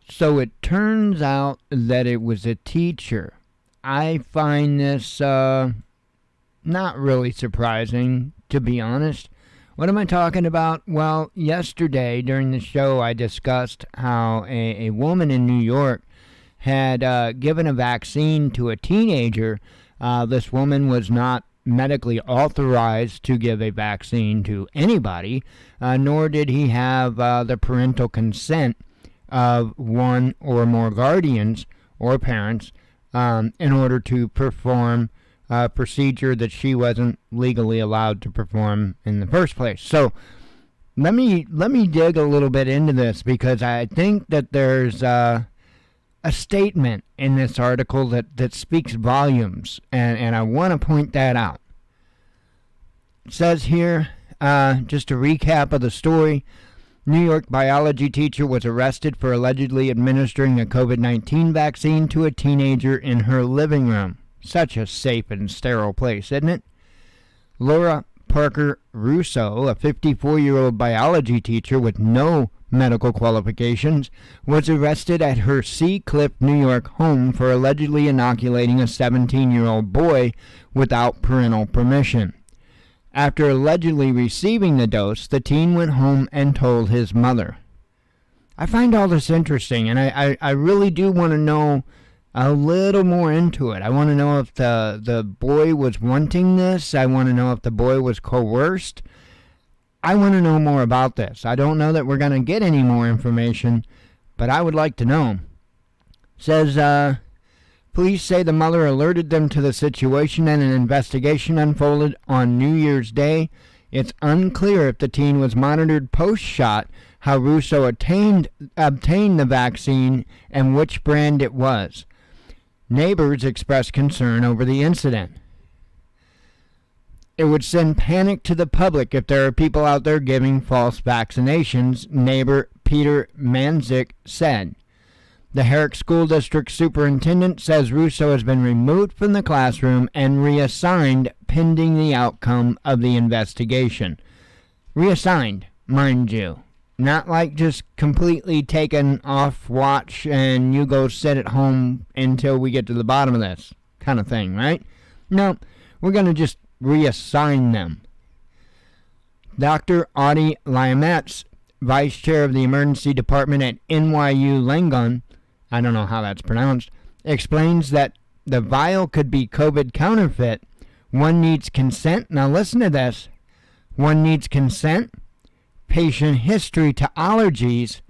So it turns out that it was a teacher. I find this not really surprising, to be honest. What am I talking about? Well, yesterday during the show, I discussed how a woman in New York had given a vaccine to a teenager. This woman was not medically authorized to give a vaccine to anybody, nor did he have the parental consent of one or more guardians or parents in order to perform a procedure that she wasn't legally allowed to perform in the first place. So let me dig a little bit into this, because I think that there's a statement in this article that speaks volumes, and I want to point that out. It says here, just a recap of the story, New York biology teacher was arrested for allegedly administering a COVID-19 vaccine to a teenager in her living room. Such a safe and sterile place, isn't it? Laura Parker Russo, a 54-year-old biology teacher with no medical qualifications, was arrested at her Sea Cliff, New York home for allegedly inoculating a 17-year-old boy without parental permission. After allegedly receiving the dose, the teen went home and told his mother. I find all this interesting, and I really do want to know a little more into it. I want to know if the boy was wanting this. I want to know if the boy was coerced. I want to know more about this. I don't know that we're going to get any more information, but I would like to know. It says, police say the mother alerted them to the situation and an investigation unfolded on New Year's Day. It's unclear if the teen was monitored post-shot, how Russo obtained the vaccine, and which brand it was. Neighbors expressed concern over the incident. It would send panic to the public if there are people out there giving false vaccinations, neighbor Peter Manzik said. The Herrick School District Superintendent says Russo has been removed from the classroom and reassigned pending the outcome of the investigation. Reassigned, mind you. Not like just completely taken off watch and you go sit at home until we get to the bottom of this kind of thing, right? No, we're going to just reassign them. Dr. Audie Liametz, vice chair of the emergency department at NYU Langone, I don't know how that's pronounced, explains that the vial could be COVID counterfeit. One needs consent. Now listen to this. One needs consent, patient history to allergies,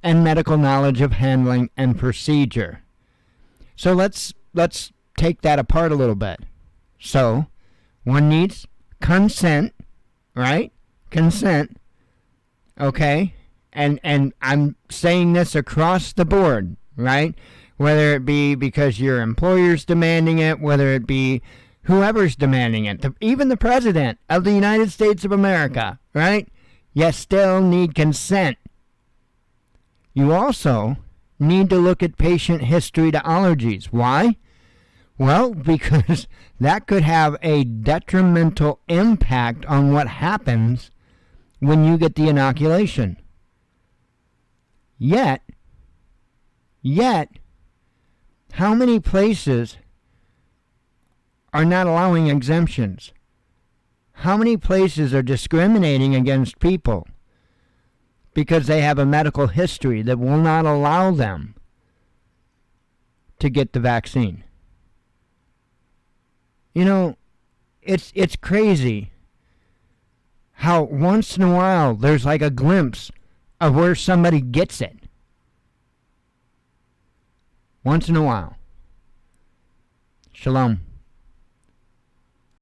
and medical knowledge of handling and procedure. So let's take that apart a little bit. So one needs consent, right? Consent. Okay? And I'm saying this across the board, right? Whether it be because your employer's demanding it, whether it be whoever's demanding it, even the President of the United States of America, right? You still need consent. You also need to look at patient history to allergies. Why? Well, because that could have a detrimental impact on what happens when you get the inoculation. Yet, how many places are not allowing exemptions? How many places are discriminating against people because they have a medical history that will not allow them to get the vaccine? You know, it's crazy how once in a while there's like a glimpse of where somebody gets it. Once in a while. Shalom.